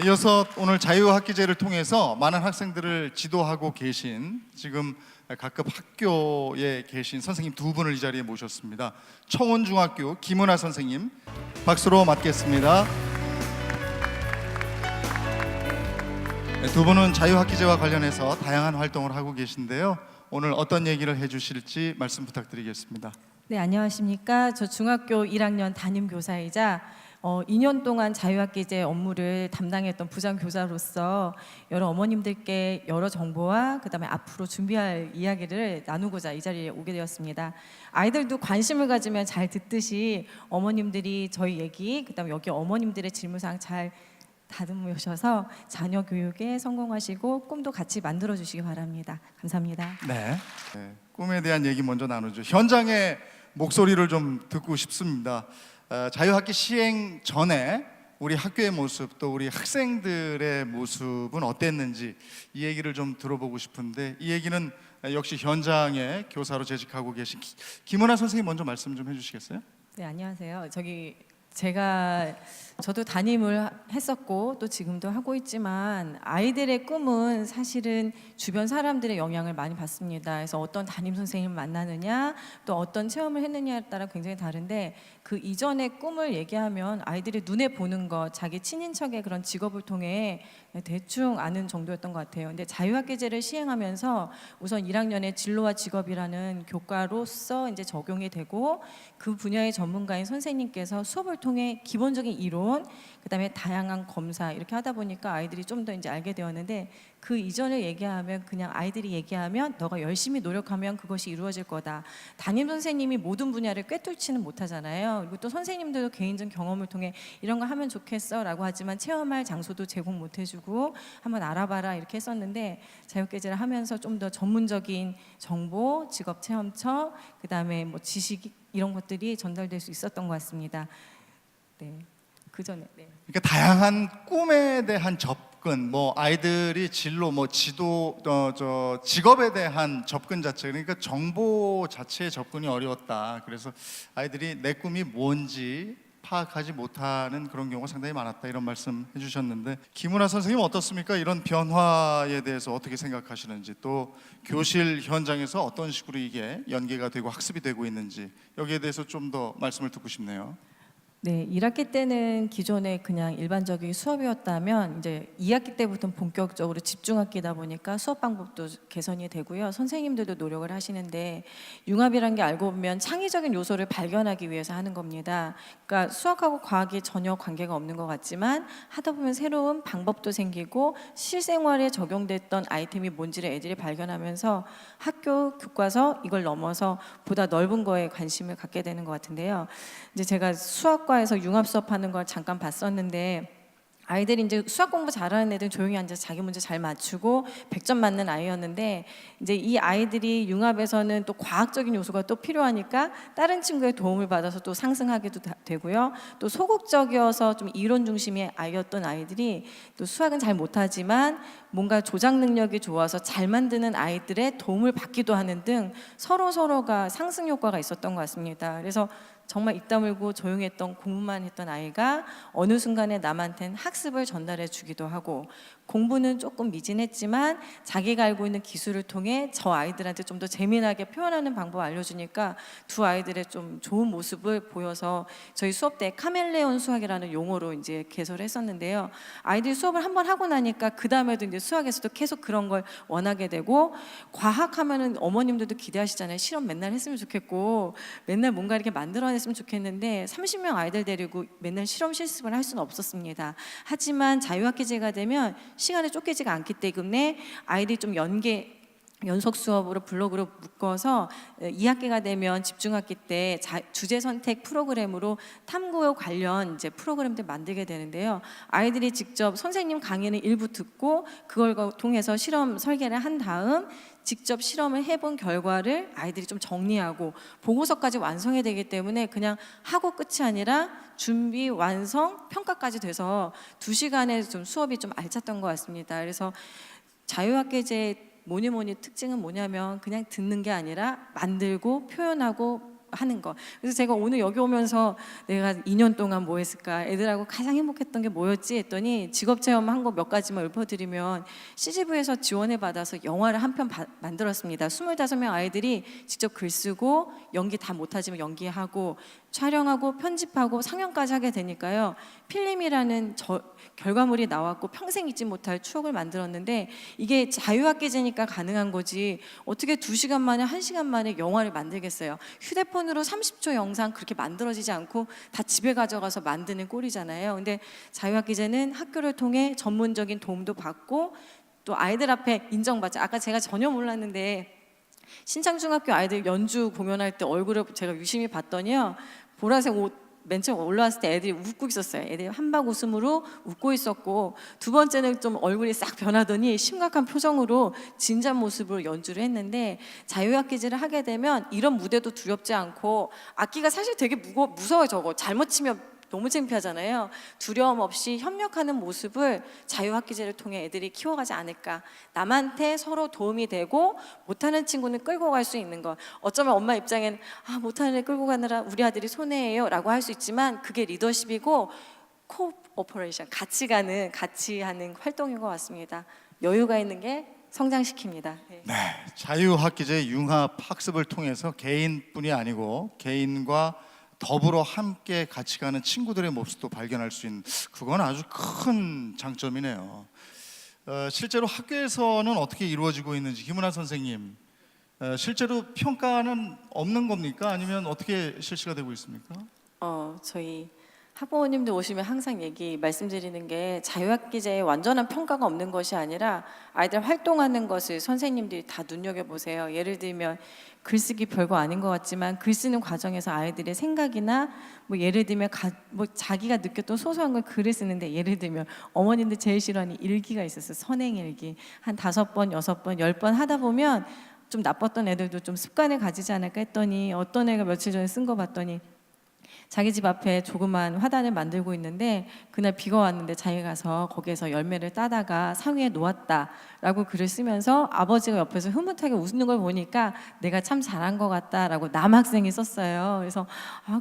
이어서 오늘 자유학기제를 통해서 많은 학생들을 지도하고 계신 지금 각급 학교에 계신 선생님 두 분을 이 자리에 모셨습니다. 청운중학교 김은하 선생님 박수로 맞겠습니다. 두 분은 자유학기제와 관련해서 다양한 활동을 하고 계신데요. 오늘 어떤 얘기를 해주실지 말씀 부탁드리겠습니다. 네, 안녕하십니까. 저 중학교 1학년 담임교사이자 2년 동안 자유학기제 업무를 담당했던 부장교사로서 여러 어머님들께 여러 정보와 그다음에 앞으로 준비할 이야기를 나누고자 이 자리에 오게 되었습니다. 아이들도 관심을 가지면 잘 듣듯이 어머님들이 저희 얘기, 그다음에 여기 어머님들의 질문사항 잘 다듬으셔서 자녀 교육에 성공하시고 꿈도 같이 만들어 주시기 바랍니다. 감사합니다. 네, 꿈에 대한 얘기 먼저 나누죠. 현장의 목소리를 좀 듣고 싶습니다. 자유학기 시행 전에 우리 학교의 모습, 또 우리 학생들의 모습은 어땠는지 이 얘기를 좀 들어보고 싶은데, 이 얘기는 역시 현장에 교사로 재직하고 계신 김은하 선생님 먼저 말씀 좀 해주시겠어요? 네, 안녕하세요. 저도 담임을 했었고 또 지금도 하고 있지만 아이들의 꿈은 사실은 주변 사람들의 영향을 많이 받습니다. 그래서 어떤 담임 선생님을 만나느냐, 또 어떤 체험을 했느냐에 따라 굉장히 다른데, 그 이전의 꿈을 얘기하면 아이들이 눈에 보는 것, 자기 친인척의 그런 직업을 통해 대충 아는 정도였던 것 같아요. 근데 자유학기제를 시행하면서 우선 1학년에 진로와 직업이라는 교과로서 이제 적용이 되고, 그 분야의 전문가인 선생님께서 수업을 통해 기본적인 이론, 그다음에 다양한 검사 이렇게 하다 보니까 아이들이 좀 더 이제 알게 되었는데, 그 이전을 얘기하면 그냥 아이들이 얘기하면 너가 열심히 노력하면 그것이 이루어질 거다. 담임 선생님이 모든 분야를 꿰뚫지는 못하잖아요. 그리고 또 선생님들도 개인적 경험을 통해 이런 거 하면 좋겠어라고 하지만 체험할 장소도 제공 못 해주고 한번 알아봐라 이렇게 했었는데, 자유학기제를 하면서 좀 더 전문적인 정보, 직업체험처, 그다음에 뭐 지식 이런 것들이 전달될 수 있었던 것 같습니다. 네, 그 전에. 네. 그러니까 다양한 꿈에 대한 접근, 뭐 아이들이 진로, 뭐 지도, 직업에 대한 접근 자체, 그러니까 정보 자체의 접근이 어려웠다. 그래서 아이들이 내 꿈이 뭔지 파악하지 못하는 그런 경우가 상당히 많았다, 이런 말씀 해주셨는데, 김은하 선생님 어떻습니까? 이런 변화에 대해서 어떻게 생각하시는지, 또 교실 현장에서 어떤 식으로 이게 연계가 되고 학습이 되고 있는지, 여기에 대해서 좀 더 말씀을 듣고 싶네요. 네, 1학기 때는 기존에 그냥 일반적인 수업이었다면 이제 2학기 때부터는 본격적으로 집중학기다 보니까 수업 방법도 개선이 되고요. 선생님들도 노력을 하시는데, 융합이라는 게 알고 보면 창의적인 요소를 발견하기 위해서 하는 겁니다. 그러니까 수학하고 과학이 전혀 관계가 없는 것 같지만 하다 보면 새로운 방법도 생기고 실생활에 적용됐던 아이템이 뭔지를 애들이 발견하면서 학교 교과서 이걸 넘어서 보다 넓은 거에 관심을 갖게 되는 것 같은데요. 이제 제가 수학과에서 융합 수업하는 걸 잠깐 봤었는데, 아이들이 이제 수학 공부 잘하는 애들은 조용히 앉아서 자기 문제 잘 맞추고 100점 맞는 아이였는데, 이제 이 아이들이 융합에서는 또 과학적인 요소가 또 필요하니까 다른 친구의 도움을 받아서 또 상승하기도 되고요. 또 소극적이어서 좀 이론 중심의 아이였던 아이들이 또 수학은 잘 못하지만 뭔가 조작 능력이 좋아서 잘 만드는 아이들의 도움을 받기도 하는 등 서로가 상승 효과가 있었던 것 같습니다. 그래서 정말 입 다물고 조용했던 공부만 했던 아이가 어느 순간에 남한테는 학습을 전달해 주기도 하고, 공부는 조금 미진했지만 자기가 알고 있는 기술을 통해 저 아이들한테 좀 더 재미나게 표현하는 방법을 알려주니까 두 아이들의 좀 좋은 모습을 보여서 저희 수업 때 카멜레온 수학이라는 용어로 이제 개설을 했었는데요. 아이들이 수업을 한번 하고 나니까 그 다음에도 이제 수학에서도 계속 그런 걸 원하게 되고, 과학하면은 어머님들도 기대하시잖아요. 실험 맨날 했으면 좋겠고 맨날 뭔가 이렇게 만들어냈으면 좋겠는데 30명 아이들 데리고 맨날 실험 실습을 할 수는 없었습니다. 하지만 자유학기제가 되면 시간에 쫓기지가 않기 때문에 아이들이 좀 연속 수업으로 블록으로 묶어서 2학기가 되면 집중학기 때 주제 선택 프로그램으로 탐구 관련 이제 프로그램들 만들게 되는데요. 아이들이 직접 선생님 강의는 일부 듣고 그걸 통해서 실험 설계를 한 다음 직접 실험을 해본 결과를 아이들이 좀 정리하고 보고서까지 완성해야 되기 때문에 그냥 하고 끝이 아니라 준비, 완성, 평가까지 돼서 2시간의 좀 수업이 좀 알찼던 것 같습니다. 그래서 자유학기제 뭐니 특징은 뭐냐면 그냥 듣는 게 아니라 만들고 표현하고 하는 거. 그래서 제가 오늘 여기 오면서 내가 2년 동안 뭐 했을까, 애들하고 가장 행복했던 게 뭐였지 했더니 직업 체험한 거 몇 가지만 읊어드리면 CGV에서 지원을 받아서 영화를 한 편 만들었습니다. 25명 아이들이 직접 글 쓰고 연기 다 못하지만 연기하고 촬영하고 편집하고 상영까지 하게 되니까요. 필름이라는 결과물이 나왔고 평생 잊지 못할 추억을 만들었는데 이게 자유학기제니까 가능한 거지 어떻게 2시간 만에 1시간 만에 영화를 만들겠어요. 휴대폰으로 30초 영상 그렇게 만들어지지 않고 다 집에 가져가서 만드는 꼴이잖아요. 근데 자유학기제는 학교를 통해 전문적인 도움도 받고 또 아이들 앞에 인정받죠. 아까 제가 전혀 몰랐는데 신창중학교 아이들 연주 공연할 때 얼굴을 제가 유심히 봤더니요. 보라색 옷 맨 처음 올라왔을 때 애들이 웃고 있었어요. 애들이 한박 웃음으로 웃고 있었고 두 번째는 좀 얼굴이 싹 변하더니 심각한 표정으로 진지한 모습으로 연주를 했는데 자유학기제를 하게 되면 이런 무대도 두렵지 않고 악기가 사실 되게 무서워요. 저거 잘못 치면 너무 창피하잖아요. 두려움 없이 협력하는 모습을 자유학기제를 통해 애들이 키워가지 않을까. 남한테 서로 도움이 되고 못하는 친구는 끌고 갈 수 있는 것. 어쩌면 엄마 입장엔 못하는 애 끌고 가느라 우리 아들이 손해예요 라고 할 수 있지만 그게 리더십이고 코오퍼레이션, 같이 하는 활동인 것 같습니다. 여유가 있는 게 성장시킵니다. 네. 네, 자유학기제 융합 학습을 통해서 개인뿐이 아니고 개인과 더불어 함께 같이 가는 친구들의 모습도 발견할 수 있는 그건 아주 큰 장점이네요. 실제로 학교에서는 어떻게 이루어지고 있는지 김은하 선생님, 실제로 평가는 없는 겁니까? 아니면 어떻게 실시가 되고 있습니까? 저희 학부모님들 오시면 항상 말씀드리는 게 자유학기제에 완전한 평가가 없는 것이 아니라 아이들 활동하는 것을 선생님들이 다 눈여겨보세요. 예를 들면 글쓰기 별거 아닌 것 같지만 글 쓰는 과정에서 아이들의 생각이나 뭐 예를 들면 자기가 느꼈던 소소한 걸 글을 쓰는데 예를 들면 어머님들 제일 싫어하는 일기가 있었어요. 선행일기. 한 5번, 6번, 10번 하다 보면 좀 나빴던 애들도 좀 습관을 가지지 않을까 했더니 어떤 애가 며칠 전에 쓴 거 봤더니 자기 집 앞에 조그만 화단을 만들고 있는데 그날 비가 왔는데 자기가 가서 거기에서 열매를 따다가 상위에 놓았다라고 글을 쓰면서 아버지가 옆에서 흐뭇하게 웃는 걸 보니까 내가 참 잘한 것 같다라고 남학생이 썼어요. 그래서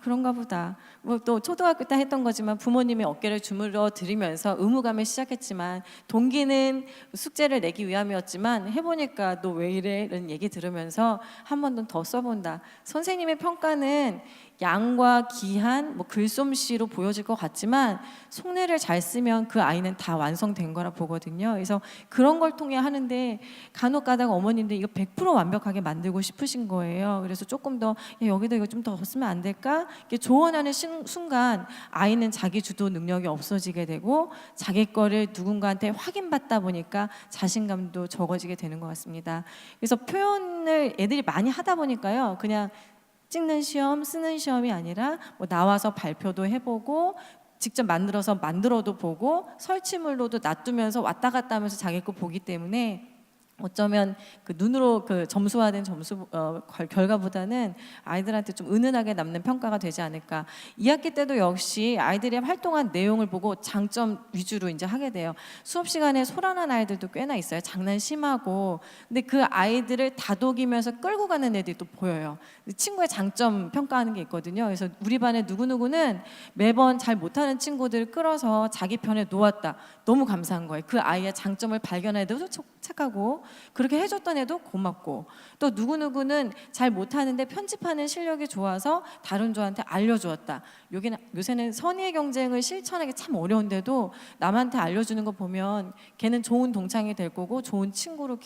그런가 보다. 뭐 또 초등학교 때 했던 거지만 부모님이 어깨를 주물러 드리면서 의무감을 시작했지만 동기는 숙제를 내기 위함이었지만 해보니까 너 왜 이래? 이런 얘기 들으면서 한 번 더 써본다. 선생님의 평가는 양과 기한, 글솜씨로 보여질 것 같지만 속내를 잘 쓰면 그 아이는 다 완성된 거라 보거든요. 그래서 그런 걸 통해 하는데 간혹 가다가 어머님들 이거 100% 완벽하게 만들고 싶으신 거예요. 그래서 조금 더 여기다 이거 좀 더 쓰면 안 될까? 이렇게 조언하는 순간 아이는 자기 주도 능력이 없어지게 되고 자기 거를 누군가한테 확인받다 보니까 자신감도 적어지게 되는 것 같습니다. 그래서 표현을 애들이 많이 하다 보니까요. 그냥 찍는 시험, 쓰는 시험이 아니라 나와서 발표도 해보고 직접 만들어도 보고 설치물로도 놔두면서 왔다 갔다 하면서 자기 거 보기 때문에 어쩌면 그 눈으로 점수화된 결과보다는 아이들한테 좀 은은하게 남는 평가가 되지 않을까. 2학기 때도 역시 아이들이 활동한 내용을 보고 장점 위주로 이제 하게 돼요. 수업 시간에 소란한 아이들도 꽤나 있어요. 장난 심하고. 근데 그 아이들을 다독이면서 끌고 가는 애들이 또 보여요. 친구의 장점 평가하는 게 있거든요. 그래서 우리 반에 누구누구는 매번 잘 못하는 친구들을 끌어서 자기 편에 놓았다. 너무 감사한 거예요. 그 아이의 장점을 발견해도 착하고 그렇게 해줬던 애도 고맙고 또 누구누구는 잘 못하는데 편집하는 실력이 좋아서 다른 조한테 알려주었다. 요새는 선의의 경쟁을 실천하기 참 어려운데도 남한테 알려주는 거 보면 걔는 좋은 동창이 될 거고 좋은 친구로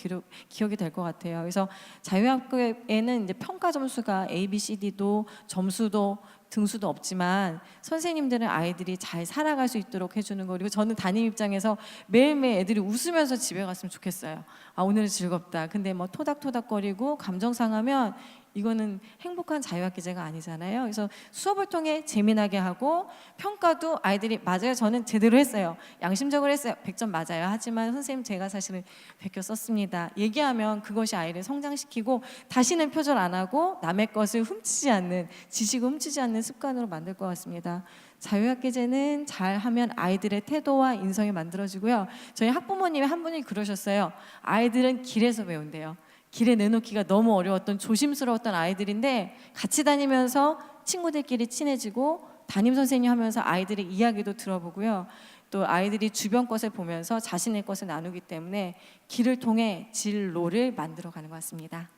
기억이 될 것 같아요. 그래서 자유학교에는 이제 평가 점수가 A, B, C, D도 점수도 등수도 없지만 선생님들은 아이들이 잘 살아갈 수 있도록 해주는 거. 그리고 저는 담임 입장에서 매일매일 애들이 웃으면서 집에 갔으면 좋겠어요. 오늘은 즐겁다. 근데 토닥토닥거리고 감정 상하면 이거는 행복한 자유학기제가 아니잖아요. 그래서 수업을 통해 재미나게 하고 평가도 아이들이 맞아요. 저는 제대로 했어요. 양심적으로 했어요. 100점 맞아요. 하지만 선생님 제가 사실은 100개 썼습니다. 얘기하면 그것이 아이를 성장시키고 다시는 표절 안 하고 남의 것을 훔치지 않는 지식을 훔치지 않는 습관으로 만들 것 같습니다. 자유학기제는 잘하면 아이들의 태도와 인성이 만들어지고요. 저희 학부모님이 한 분이 그러셨어요. 아이들은 길에서 배운대요. 길에 내놓기가 너무 어려웠던 조심스러웠던 아이들인데 같이 다니면서 친구들끼리 친해지고 담임 선생님 하면서 아이들의 이야기도 들어보고요. 또 아이들이 주변 것을 보면서 자신의 것을 나누기 때문에 길을 통해 진로를 만들어가는 것 같습니다.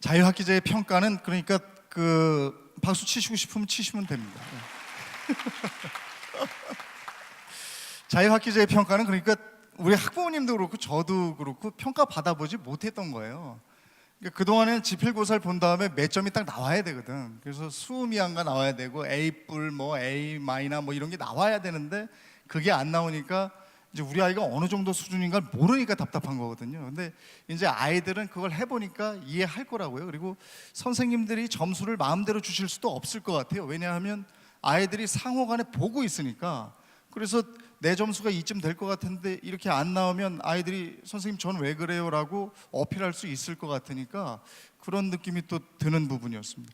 자유학기제의 평가는 그러니까 그 박수 치시고 싶으면 치시면 됩니다. 자유학기제의 평가는 그러니까 우리 학부모님도 그렇고 저도 그렇고 평가 받아보지 못했던 거예요. 그러니까 그동안에는 지필고사를 본 다음에 몇 점이 딱 나와야 되거든. 그래서 수미양가 나와야 되고 A+, 뭐 A- 뭐 이런 게 나와야 되는데 그게 안 나오니까 이제 우리 아이가 어느 정도 수준인가 모르니까 답답한 거거든요. 근데 이제 아이들은 그걸 해보니까 이해할 거라고요. 그리고 선생님들이 점수를 마음대로 주실 수도 없을 것 같아요. 왜냐하면 아이들이 상호간에 보고 있으니까. 그래서 내 점수가 이쯤 될 것 같은데 이렇게 안 나오면 아이들이 선생님 저는 왜 그래요? 라고 어필할 수 있을 것 같으니까 그런 느낌이 또 드는 부분이었습니다.